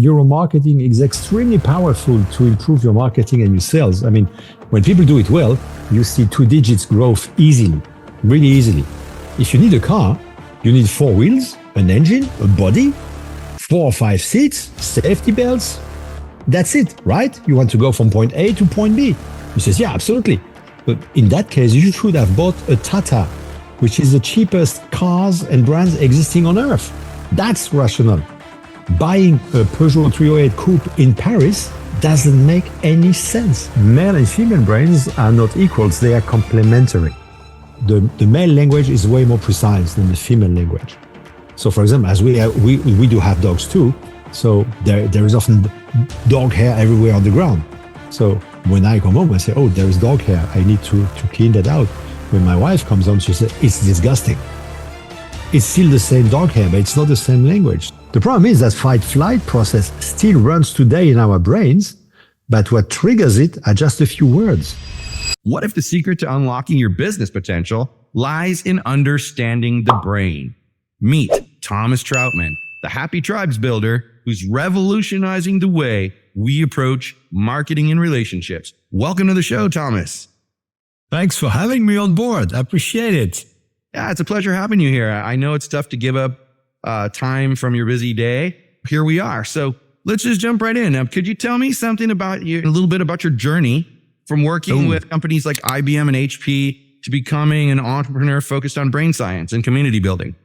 neuromarketing is extremely powerful to improve your marketing and your sales. I mean, when people do it well, you see 2 digits growth easily, really easily. If you need a car, you need 4 wheels, an engine, a body, 4 or 5 seats, safety belts. That's it, right? You want to go from point A to point B. He says, yeah, absolutely. But in that case, you should have bought a Tata, which is the cheapest cars and brands existing on earth. That's rational. Buying a Peugeot 308 coupe in Paris doesn't make any sense. Male and female brains are not equals, they are complementary. The male language is way more precise than the female language. So for example, as we do have dogs too, so there is often dog hair everywhere on the ground. So when I come home, I say, oh, there is dog hair, I need to clean that out. When my wife comes home, she says, it's disgusting. It's still the same dog hair, but it's not the same language. The problem is that fight-flight process still runs today in our brains, but what triggers it are just a few words. What if the secret to unlocking your business potential lies in understanding the brain? Meet Thomas Troutmann, the happy tribes builder who's revolutionizing the way we approach marketing and relationships. Welcome to the show, Thomas. Thanks for having me on board. I appreciate it. Yeah, it's a pleasure having you here. I know it's tough to give up time from your busy day. Here we are. So let's just jump right in. Now, could you tell me something about you, a little bit about your journey from working with companies like IBM and HP to becoming an entrepreneur focused on brain science and community building?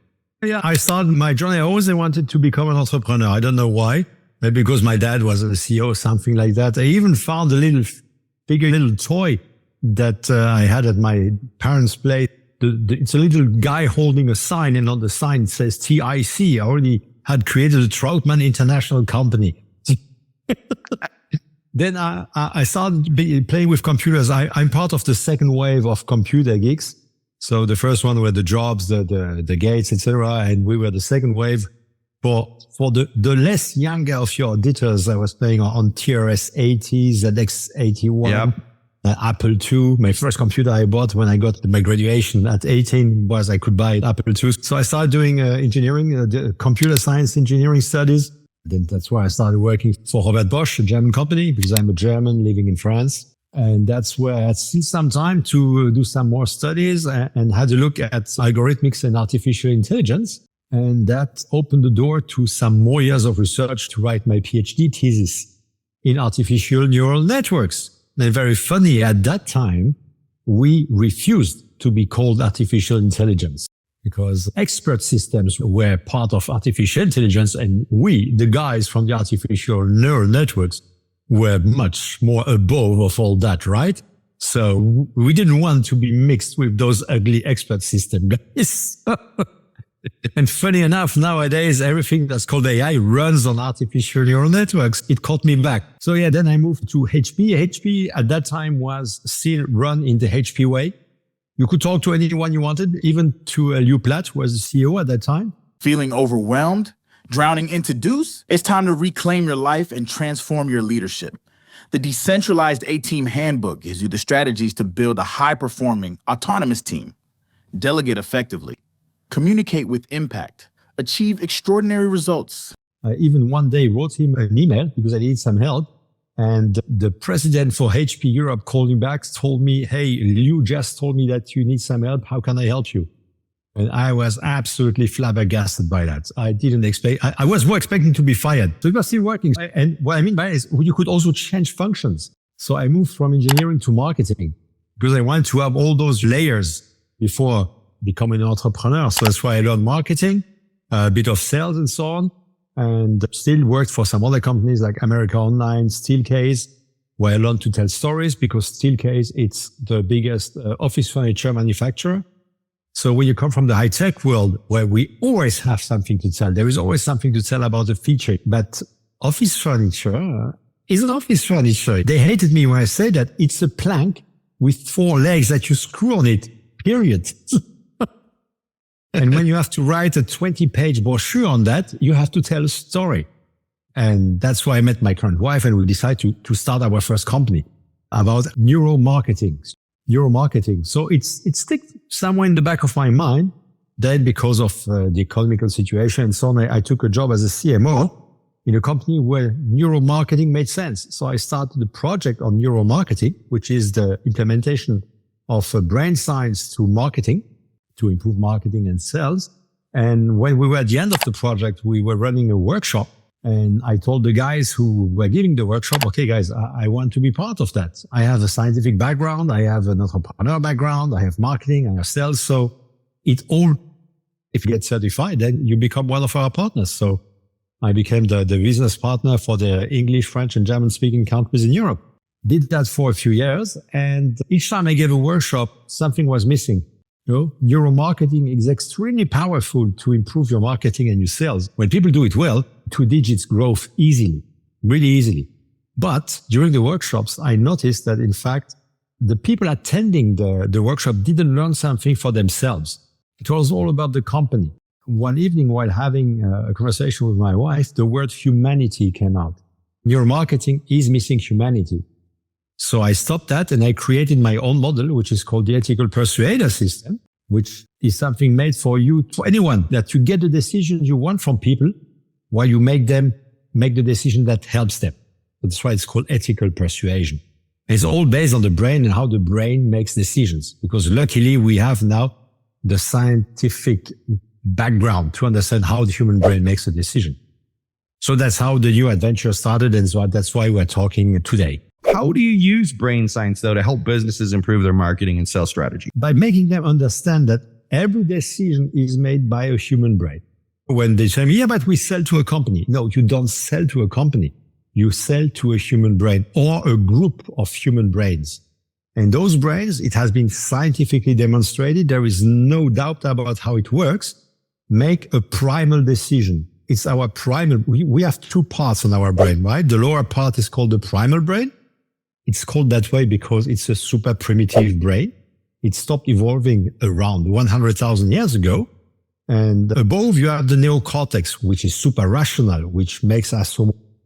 Yeah, I started my journey. I always wanted to become an entrepreneur. I don't know why. Maybe because my dad was a CEO or something like that. I even found a little toy that I had at my parents' place. It's a little guy holding a sign, and on the sign it says TIC. I already had created a Troutmann International company. Then I started playing with computers. I'm part of the second wave of computer geeks. So the first one were the Jobs, the Gates, etc., and we were the second wave. For the less younger of your auditors, I was playing on TRS-80, ZX81. Yep. Apple II. My first computer I bought when I got my graduation at 18 was I could buy Apple II. So I started doing engineering, computer science engineering studies. Then that's why I started working for Robert Bosch, a German company, because I'm a German living in France. And that's where I had seen some time to do some more studies and had a look at algorithmics and artificial intelligence. And that opened the door to some more years of research to write my PhD thesis in artificial neural networks. And very funny, at that time, we refused to be called artificial intelligence because expert systems were part of artificial intelligence, and we, the guys from the artificial neural networks, were much more above of all that, right? So we didn't want to be mixed with those ugly expert system guys. And funny enough, nowadays, everything that's called AI runs on artificial neural networks. It caught me back. So yeah, then I moved to HP. HP at that time was still run in the HP way. You could talk to anyone you wanted, even to Liu Platt, who was the CEO at that time. Feeling overwhelmed? Drowning into deuce? It's time to reclaim your life and transform your leadership. The Decentralized A-Team Handbook gives you the strategies to build a high-performing, autonomous team. Delegate effectively. Communicate with impact. Achieve extraordinary results. I even one day wrote him an email because I needed some help. And the president for HP Europe called me back, told me, hey, Liu just told me that you need some help. How can I help you? And I was absolutely flabbergasted by that. I didn't expect, I was more expecting to be fired. So it was still working. And what I mean by it is you could also change functions. So I moved from engineering to marketing because I wanted to have all those layers before becoming an entrepreneur. So that's why I learned marketing, a bit of sales and so on, and still worked for some other companies like America Online, Steelcase, where I learned to tell stories because Steelcase, it's the biggest office furniture manufacturer. So when you come from the high-tech world where we always have something to tell, there is always something to tell about a feature, but office furniture isn't office furniture. They hated me when I say that it's a plank with 4 legs that you screw on it, period. And when you have to write a 20-page brochure on that, you have to tell a story. And that's why I met my current wife and we decided to start our first company about neuromarketing. So it's stick somewhere in the back of my mind. Then because of the economical situation and so on, I took a job as a CMO in a company where neuromarketing made sense. So I started a project on neuromarketing, which is the implementation of brain science to marketing, to improve marketing and sales. And when we were at the end of the project, we were running a workshop. And I told the guys who were giving the workshop, okay, guys, I want to be part of that. I have a scientific background. I have an entrepreneur background. I have marketing. I have sales. So it all, if you get certified, then you become one of our partners. So I became the business partner for the English, French, and German speaking countries in Europe. Did that for a few years. And each time I gave a workshop, something was missing. Neuromarketing is extremely powerful to improve your marketing and your sales. When people do it well, 2 digits growth easily, really easily. But during the workshops, I noticed that in fact, the people attending the workshop didn't learn something for themselves. It was all about the company. One evening while having a conversation with my wife, the word humanity came out. Neuromarketing is missing humanity. So I stopped that and I created my own model, which is called the Ethical Persuader system, which is something made for you, for anyone, that you get the decisions you want from people while you make them make the decision that helps them. That's why it's called ethical persuasion. It's all based on the brain and how the brain makes decisions, because luckily we have now the scientific background to understand how the human brain makes a decision. So that's how the new adventure started, and so that's why we're talking today. How do you use brain science, though, to help businesses improve their marketing and sales strategy? By making them understand that every decision is made by a human brain. When they say, yeah, but we sell to a company. No, you don't sell to a company. You sell to a human brain or a group of human brains. And those brains, it has been scientifically demonstrated, there is no doubt about how it works, make a primal decision. It's our primal. We have 2 parts on our brain, right? The lower part is called the primal brain. It's called that way because it's a super primitive brain. It stopped evolving around 100,000 years ago. And above you have the neocortex, which is super rational, which makes us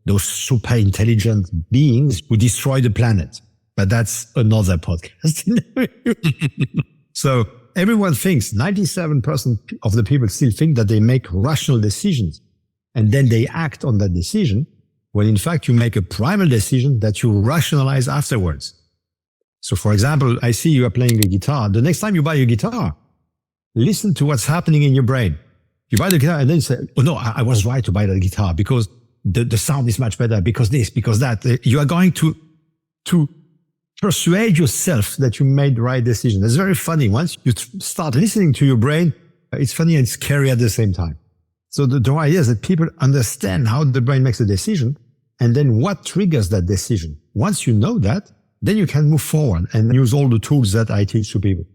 those super intelligent beings who destroy the planet. But that's another podcast. So everyone thinks, 97% of the people still think that they make rational decisions and then they act on that decision, when in fact you make a primal decision that you rationalize afterwards. So for example, I see you are playing the guitar. The next time you buy a guitar, listen to what's happening in your brain. You buy the guitar and then you say, oh no, I was right to buy the guitar because the sound is much better, because this, because that. You are going to persuade yourself that you made the right decision. That's very funny. Once you start listening to your brain, it's funny and scary at the same time. So the idea is that people understand how the brain makes a decision and then what triggers that decision. Once you know that, then you can move forward and use all the tools that I teach to people.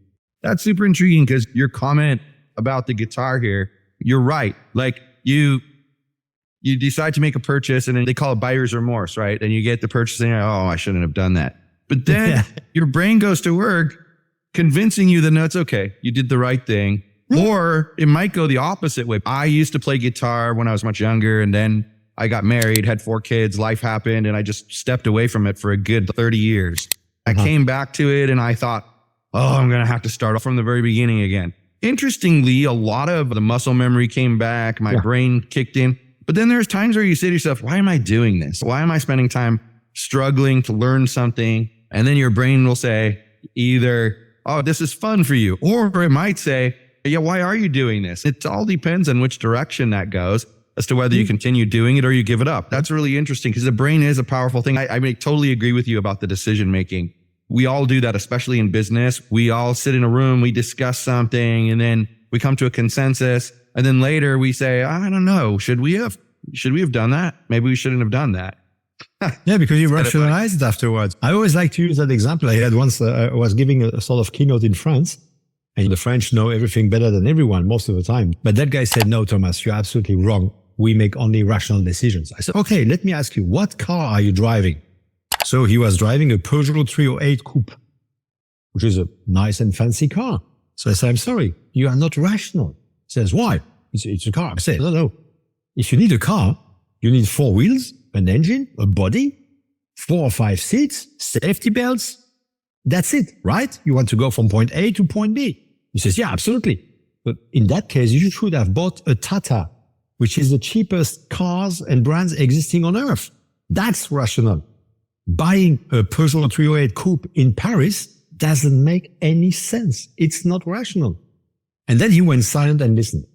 That's super intriguing, because your comment about the guitar here, you're right. Like you decide to make a purchase and then they call it buyer's remorse, right? And you get the purchase and you're, oh, I shouldn't have done that. But then your brain goes to work convincing you that no, it's okay. You did the right thing. Or it might go the opposite way. I used to play guitar when I was much younger, and then I got married, had 4 kids, life happened, and I just stepped away from it for a good 30 years. I came back to it and I thought, oh, I'm going to have to start off from the very beginning again. Interestingly, a lot of the muscle memory came back. My brain kicked in. But then there's times where you say to yourself, why am I doing this? Why am I spending time struggling to learn something? And then your brain will say either, oh, this is fun for you. Or it might say, yeah, why are you doing this? It all depends on which direction that goes as to whether you continue doing it or you give it up. That's really interesting, because the brain is a powerful thing. I totally agree with you about the decision making. We all do that, especially in business. We all sit in a room, we discuss something, and then we come to a consensus. And then later we say, I don't know, should we have done that? Maybe we shouldn't have done that. Yeah, because you rationalize it afterwards. I always like to use that example. I had once, I was giving a sort of keynote in France, and the French know everything better than everyone most of the time. But that guy said, no, Thomas, you're absolutely wrong. We make only rational decisions. I said, okay, let me ask you, what car are you driving? So he was driving a Peugeot 308 Coupe, which is a nice and fancy car. So I said, I'm sorry, you are not rational. He says, why? It's a car. I said, no. If you need a car, you need 4 wheels, an engine, a body, 4 or 5 seats, safety belts. That's it, right? You want to go from point A to point B. He says, yeah, absolutely. But in that case, you should have bought a Tata which is the cheapest cars and brands existing on earth. That's rational. Buying a Peugeot 308 Coupe in Paris doesn't make any sense. It's not rational. And then he went silent and listened.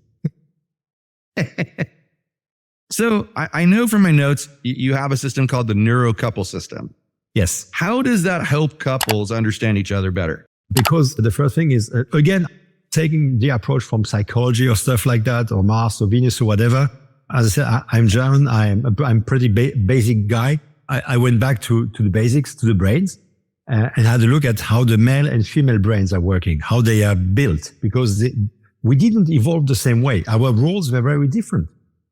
So I know from my notes, you have a system called the neurocouple system. Yes. How does that help couples understand each other better? Because the first thing is, again, taking the approach from psychology or stuff like that, or Mars or Venus or whatever. As I said, I'm German. I'm pretty basic guy. I went back to the basics, to the brains, and had a look at how the male and female brains are working, how they are built, because we didn't evolve the same way. Our roles were very different.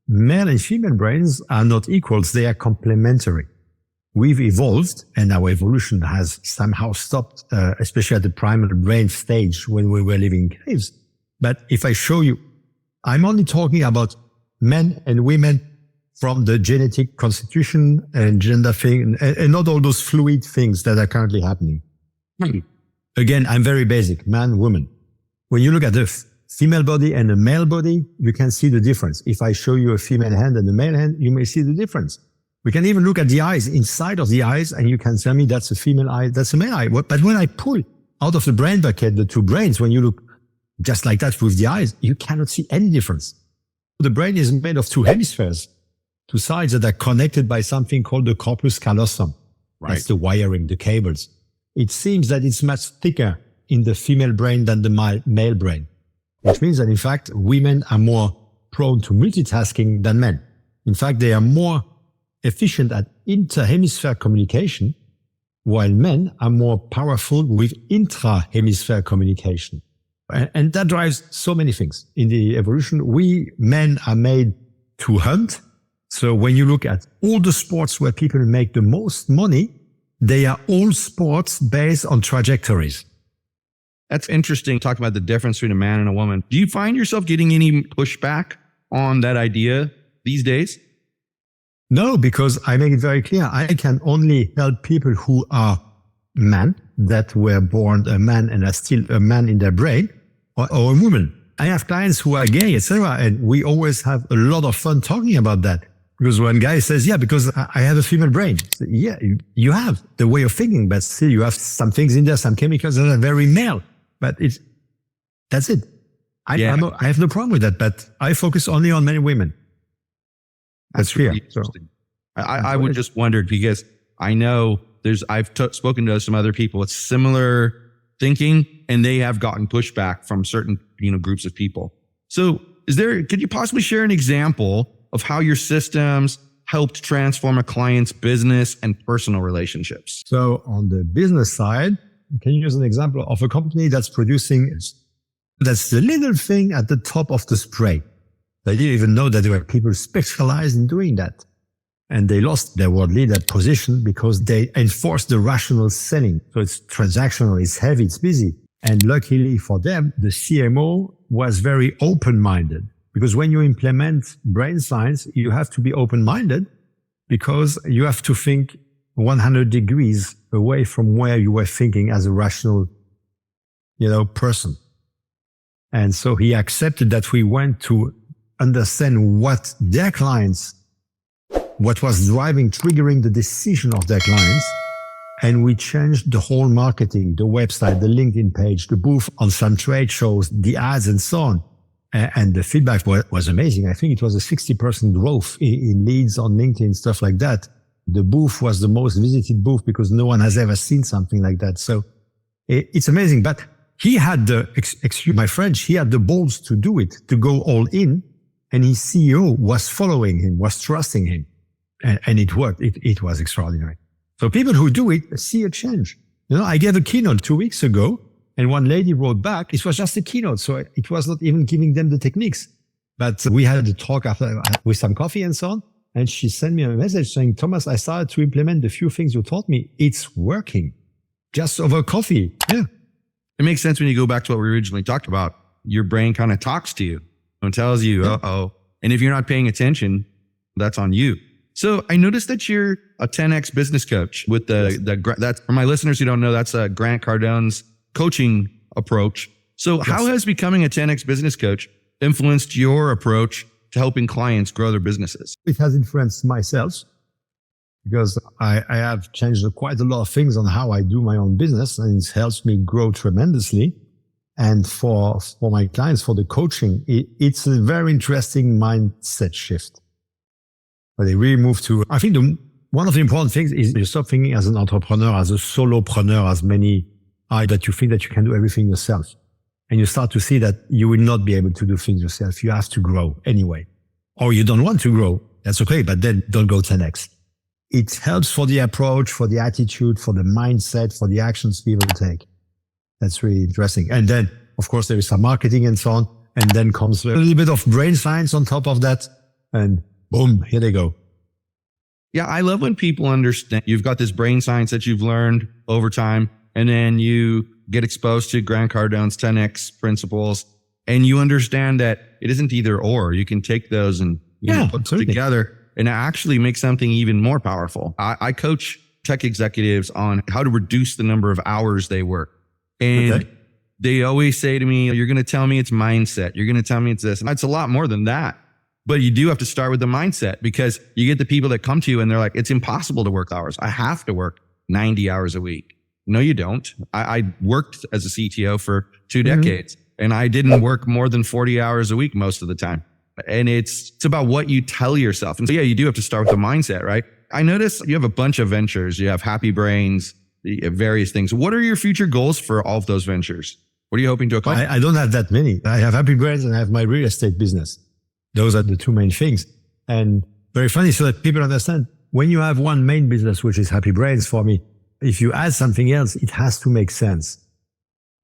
Male and female brains are not equals. They are complementary. We've evolved, and our evolution has somehow stopped, especially at the primal brain stage when we were living in caves. But if I show you, I'm only talking about men and women from the genetic constitution and gender thing, and not all those fluid things that are currently happening. Again, I'm very basic, man, woman. When you look at the female body and a male body, you can see the difference. If I show you a female hand and a male hand, you may see the difference. We can even look at the eyes, inside of the eyes, and you can tell me that's a female eye, that's a male eye. But when I pull out of the brain bucket the two brains, when you look just like that with the eyes, you cannot see any difference. The brain is made of two hemispheres, two sides that are connected by something called the corpus callosum. Right. That's the wiring, the cables. It seems that it's much thicker in the female brain than the male brain, which means that in fact, women are more prone to multitasking than men. In fact, they are more efficient at inter-hemisphere communication, while men are more powerful with intra-hemisphere communication. And that drives so many things. In the evolution, we men are made to hunt. So when you look at all the sports where people make the most money, they are all sports based on trajectories. That's interesting, talking about the difference between a man and a woman. Do you find yourself getting any pushback on that idea these days? No, because I make it very clear. I can only help people who are men, that were born a man and are still a man in their brain, or a woman. I have clients who are gay, etc., and we always have a lot of fun talking about that. Because one guy says, yeah, because I have a female brain. So, yeah, you have the way of thinking, but still you have some things in there, some chemicals that are very male. But that's it. I have no problem with that, but I focus only on men and women. That's clear. So, I would just wonder, because I know I've spoken to some other people with similar thinking, and they have gotten pushback from certain, groups of people. So could you possibly share an example of how your systems helped transform a client's business and personal relationships? So on the business side, can you use an example of a company that's the little thing at the top of the spray? They didn't even know that there were people specialized in doing that. And they lost their world leader position because they enforced the rational selling. So it's transactional, it's heavy, it's busy. And luckily for them, the CMO was very open-minded. Because when you implement brain science, you have to be open-minded because you have to think 100 degrees away from where you were thinking as a rational, person. And so he accepted that we went to understand what their clients, what was triggering the decision of their clients. And we changed the whole marketing, the website, the LinkedIn page, the booth on some trade shows, the ads and so on. And the feedback was amazing. I think it was a 60% growth in leads on LinkedIn, stuff like that. The booth was the most visited booth because no one has ever seen something like that. So it's amazing. But he had excuse my French, he had the balls to do it, to go all in. And his CEO was following him, was trusting him. And it worked. It was extraordinary. So people who do it see a change. I gave a keynote 2 weeks ago, and one lady wrote back, it was just a keynote. So it was not even giving them the techniques. But we had a talk after with some coffee and so on. And she sent me a message saying, Thomas, I started to implement the few things you taught me. It's working. Just over coffee. Yeah. It makes sense when you go back to what we originally talked about. Your brain kind of talks to you and tells you, uh-oh. And if you're not paying attention, that's on you. So I noticed that you're a 10X business coach with that's for my listeners who don't know, that's Grant Cardone's coaching approach. So how has becoming a 10X business coach influenced your approach to helping clients grow their businesses? It has influenced myself because I have changed quite a lot of things on how I do my own business, and it helps me grow tremendously. And for my clients, for the coaching, it's a very interesting mindset shift. But they really move to, I think one of the important things is you stop thinking as an entrepreneur, as a solopreneur, as many are, that you think that you can do everything yourself. And you start to see that you will not be able to do things yourself. You have to grow anyway. Or you don't want to grow. That's okay, but then don't go 10x. It helps for the approach, for the attitude, for the mindset, for the actions people take. That's really interesting. And then, of course, there is some marketing and so on. And then comes a little bit of brain science on top of that. And boom, here they go. Yeah, I love when people understand you've got this brain science that you've learned over time, and then you get exposed to Grant Cardone's 10X principles, and you understand that it isn't either or. You can take those and put them together and actually make something even more powerful. I coach tech executives on how to reduce the number of hours they work. And they always say to me, you're going to tell me it's mindset. You're going to tell me it's this. And it's a lot more than that. But you do have to start with the mindset, because you get the people that come to you and they're like, it's impossible to work hours. I have to work 90 hours a week. No, you don't. I worked as a CTO for 2 decades, and I didn't work more than 40 hours a week most of the time. And it's about what you tell yourself. And so, yeah, you do have to start with the mindset, right? I notice you have a bunch of ventures. You have Happy Brains, various things. What are your future goals for all of those ventures? What are you hoping to accomplish? I don't have that many. I have Happy Brains and I have my real estate business. Those are the two main things. And very funny, so that people understand, when you have one main business, which is Happy Brains for me, if you add something else, it has to make sense.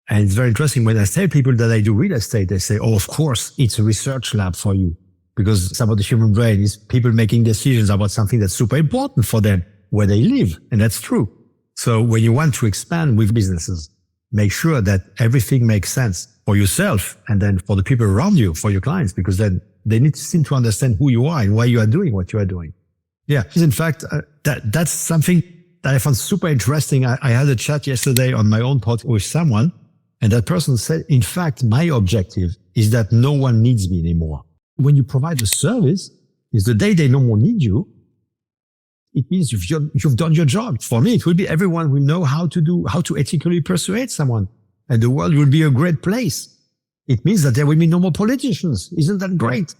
And it's very interesting. When I tell people that I do real estate, they say, oh, of course, it's a research lab for you, because it's about the human brain. It's people making decisions about something that's super important for them, where they live. And that's true. So when you want to expand with businesses, make sure that everything makes sense for yourself and then for the people around you, for your clients, because then they need to seem to understand who you are and why you are doing what you are doing. Yeah. In fact, that's something that I found super interesting. I had a chat yesterday on my own pod with someone, and that person said, in fact, my objective is that no one needs me anymore. When you provide a service, is the day they no more need you, it means you've done your job. For me, it will be everyone will know how to ethically persuade someone, and the world will be a great place. It means that there will be no more politicians. Isn't that great?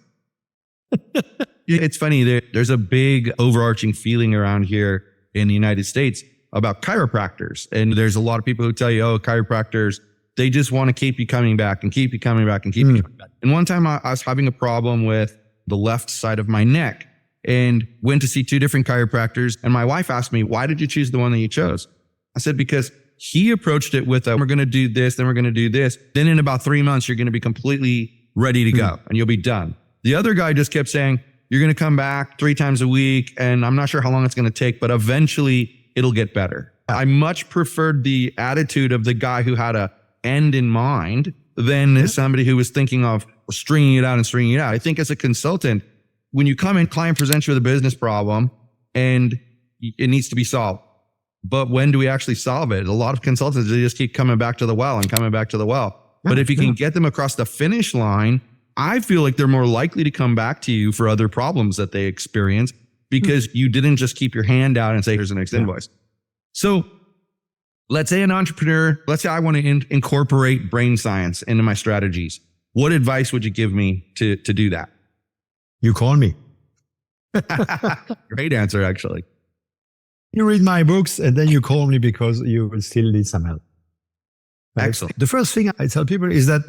It's funny. There's a big overarching feeling around here in the United States about chiropractors. And there's a lot of people who tell you, oh, chiropractors, they just want to keep you coming back and keep you coming back and keep you coming back. And one time I was having a problem with the left side of my neck and went to see 2 different chiropractors. And my wife asked me, why did you choose the one that you chose? I said, because he approached it with we're going to do this, then we're going to do this. Then in about 3 months, you're going to be completely ready to go and you'll be done. The other guy just kept saying, you're going to come back 3 times a week. And I'm not sure how long it's going to take, but eventually it'll get better. I much preferred the attitude of the guy who had a end in mind than somebody who was thinking of stringing it out and stringing it out. I think as a consultant, when you come in, client presents you with a business problem and it needs to be solved. But when do we actually solve it? A lot of consultants, they just keep coming back to the well and coming back to the well. But if you can get them across the finish line, I feel like they're more likely to come back to you for other problems that they experience, because you didn't just keep your hand out and say, here's the next invoice. So let's say an entrepreneur, let's say I want to incorporate brain science into my strategies. What advice would you give me to do that? You call me. Great answer, actually. You read my books and then you call me, because you will still need some help. Excellent. The first thing I tell people is that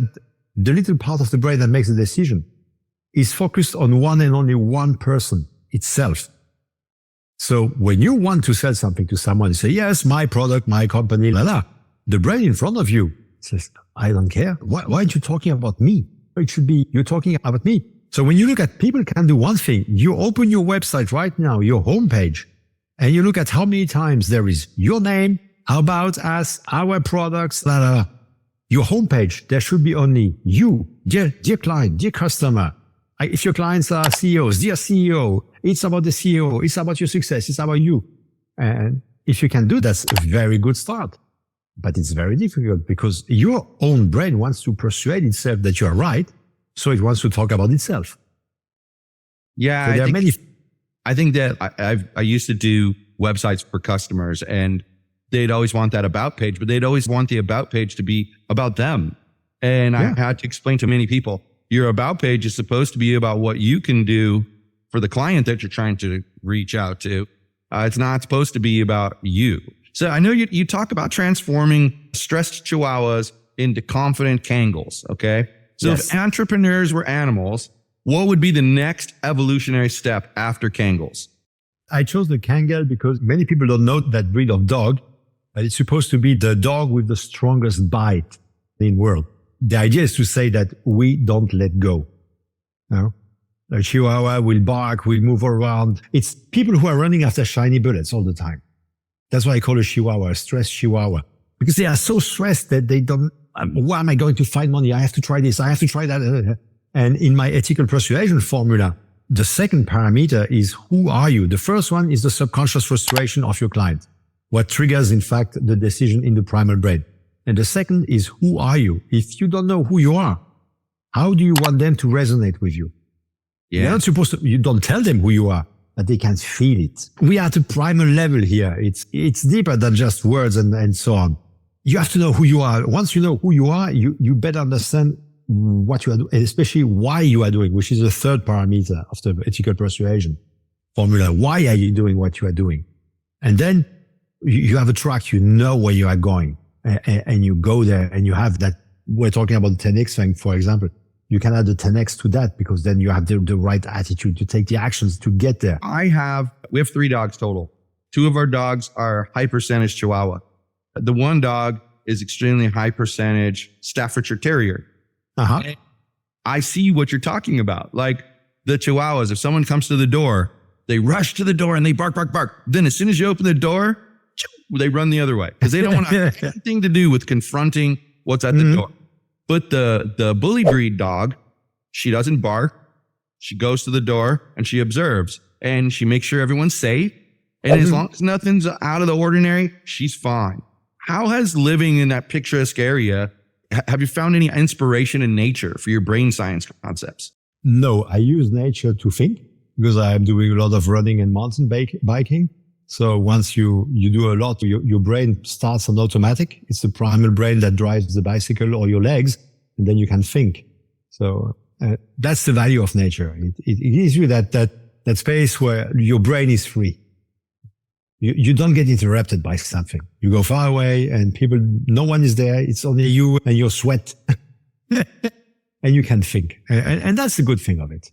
the little part of the brain that makes the decision is focused on one and only one person, itself. So when you want to sell something to someone, you say, yes, my product, my company, the brain in front of you says, I don't care. Why aren't you talking about me? It should be, you're talking about me. So when you look at, people can do one thing. You open your website right now, your homepage, and you look at how many times there is your name, about us, our products, your homepage. There should be only you, dear client, dear customer. If your clients are CEOs, dear CEO, it's about the CEO, it's about your success, it's about you. And if you can do, that's a very good start. But it's very difficult, because your own brain wants to persuade itself that you are right. So it wants to talk about itself. Yeah, So there are many. I think that I used to do websites for customers, and they'd always want that about page, but they'd always want the about page to be about them. And I had to explain to many people, your about page is supposed to be about what you can do for the client that you're trying to reach out to. It's not supposed to be about you. So I know you talk about transforming stressed chihuahuas into confident Kangals. Okay. So if entrepreneurs were animals, what would be the next evolutionary step after Kangals? I chose the Kangal because many people don't know that breed of dog, but it's supposed to be the dog with the strongest bite in the world. The idea is to say that we don't let go. No? A Chihuahua will bark, will move around. It's people who are running after shiny bullets all the time. That's why I call a Chihuahua a stressed Chihuahua, because they are so stressed that they don't, where am I going to find money? I have to try this. I have to try that. And in my ethical persuasion formula, the second parameter is who are you? The first one is the subconscious frustration of your client. What triggers, in fact, the decision in the primal brain. And the second is who are you? If you don't know who you are, how do you want them to resonate with you? Yeah. You're not supposed to, you don't tell them who you are, but they can feel it. We are at a primal level here. It's deeper than just words and so on. You have to know who you are. Once you know who you are, you better understand what you are doing, and especially why you are doing, which is the third parameter of the ethical persuasion formula. Why are you doing what you are doing? And then you have a track, you know where you are going, and you go there, and you have that. We're talking about the 10x thing, for example. You can add the 10x to that, because then you have the right attitude to take the actions to get there. We have 3 dogs total. 2 of our dogs are high percentage Chihuahua. The one dog is extremely high percentage Staffordshire Terrier. And I see what you're talking about. Like the Chihuahuas, if someone comes to the door, they rush to the door and they bark, bark, bark. Then as soon as you open the door, they run the other way because they don't want to have anything to do with confronting what's at the door. But the bully breed dog, she doesn't bark. She goes to the door and she observes and she makes sure everyone's safe. And as long as nothing's out of the ordinary, she's fine. How has living in that picturesque area, have you found any inspiration in nature for your brain science concepts? No, I use nature to think because I'm doing a lot of running and mountain biking. So once you do a lot, your brain starts on automatic. It's the primal brain that drives the bicycle or your legs, and then you can think. So that's the value of nature. It gives you that space where your brain is free. You don't get interrupted by something. You go far away and no one is there. It's only you and your sweat. And you can think. And that's the good thing of it.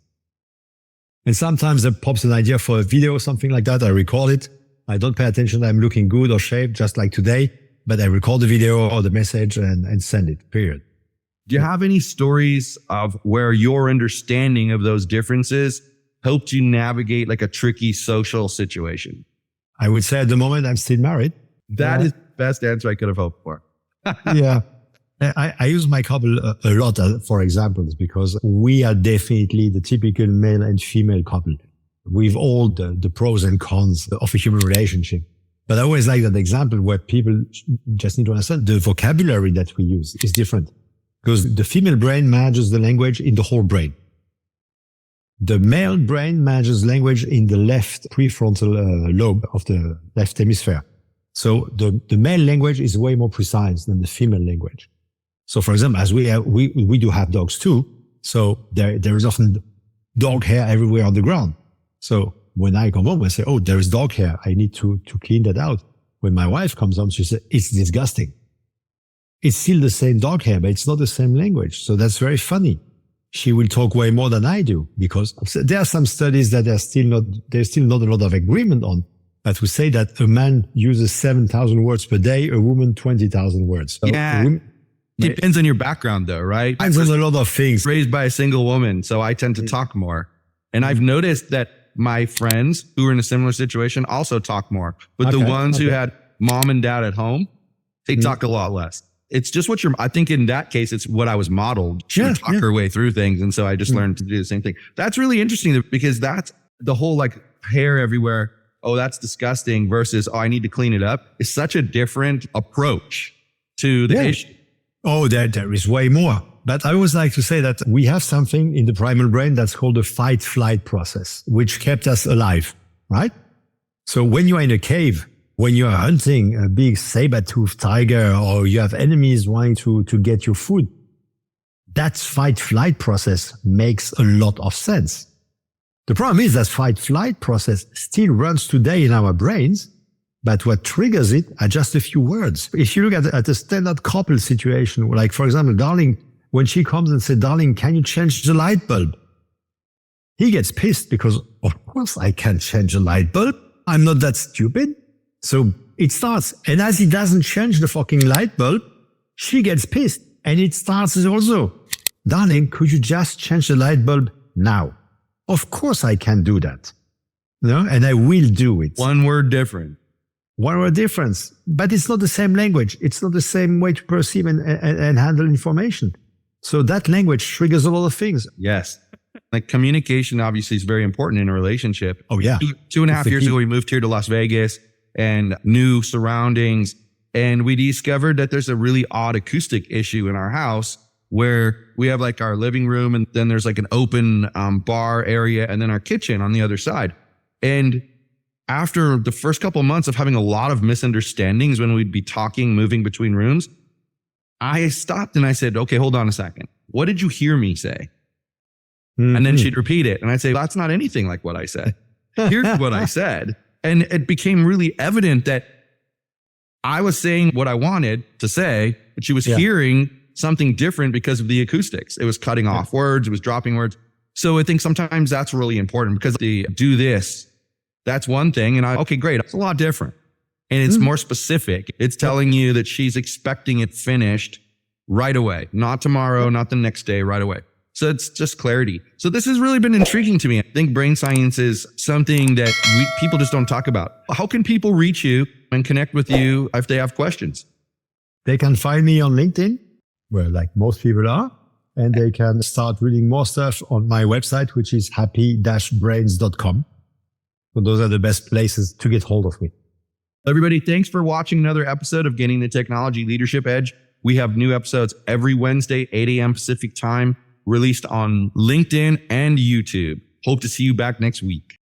And sometimes there pops an idea for a video or something like that. I record it. I don't pay attention that I'm looking good or shaved, just like today, but I record the video or the message and send it, period. Do you have any stories of where your understanding of those differences helped you navigate like a tricky social situation? I would say at the moment I'm still married. That is the best answer I could have hoped for. Yeah. I use my couple a lot for examples because we are definitely the typical male and female couple with all the pros and cons of a human relationship. But I always like that example where people just need to understand the vocabulary that we use is different because the female brain manages the language in the whole brain. The male brain manages language in the left prefrontal lobe of the left hemisphere. So the male language is way more precise than the female language. So for example, as we do have dogs too. So there is often dog hair everywhere on the ground. So when I come home, I say, oh, there is dog hair. I need to clean that out. When my wife comes home, she says, it's disgusting. It's still the same dog hair, but it's not the same language. So that's very funny. She will talk way more than I do because there are some studies that there's still not a lot of agreement on. But we say that a man uses 7,000 words per day, a woman 20,000 words. So yeah. Depends on your background though, right? Depends on a lot of things. Raised by a single woman, so I tend to talk more. And I've noticed that my friends who are in a similar situation also talk more. But the ones who had mom and dad at home, they talk a lot less. It's just I think in that case, it's what I was modeled. She would talk her way through things. And so I just learned to do the same thing. That's really interesting because that's the whole like hair everywhere. Oh, that's disgusting versus, oh, I need to clean it up is such a different approach to the issue. Oh, there is way more. But I always like to say that we have something in the primal brain that's called the fight-flight process, which kept us alive, right? So when you are in a cave, when you are hunting a big saber-toothed tiger or you have enemies wanting to get your food, that fight-flight process makes a lot of sense. The problem is that fight-flight process still runs today in our brains, but what triggers it are just a few words. If you look at a standard couple situation, like for example, darling, when she comes and says, darling, can you change the light bulb? He gets pissed because, of course, I can't change the light bulb. I'm not that stupid. So it starts. And as he doesn't change the fucking light bulb, she gets pissed. And it starts also, darling, could you just change the light bulb now? Of course I can do that. No, and I will do it. One word different. One word difference. But it's not the same language. It's not the same way to perceive and handle information. So that language triggers a lot of things. Yes. Like communication obviously is very important in a relationship. Oh, yeah. 2.5 years ago, we moved here to Las Vegas and new surroundings. And we discovered that there's a really odd acoustic issue in our house where we have like our living room and then there's like an open bar area and then our kitchen on the other side. And after the first couple of months of having a lot of misunderstandings when we'd be talking, moving between rooms, I stopped and I said, okay, hold on a second. What did you hear me say? Mm-hmm. And then she'd repeat it. And I'd say, that's not anything like what I said. Here's what I said. And it became really evident that I was saying what I wanted to say, but she was hearing something different because of the acoustics. It was cutting off words. It was dropping words. So I think sometimes that's really important because they do this. That's one thing. And okay, great. It's a lot different. And it's more specific. It's telling you that she's expecting it finished right away, not tomorrow, not the next day, right away. So it's just clarity. So this has really been intriguing to me. I think brain science is something that people just don't talk about. How can people reach you and connect with you if they have questions? They can find me on LinkedIn, where like most people are, and they can start reading more stuff on my website, which is happy-brains.com. So those are the best places to get hold of me. Everybody, thanks for watching another episode of Getting the Technology Leadership Edge. We have new episodes every Wednesday, 8 a.m. Pacific time, released on LinkedIn and YouTube. Hope to see you back next week.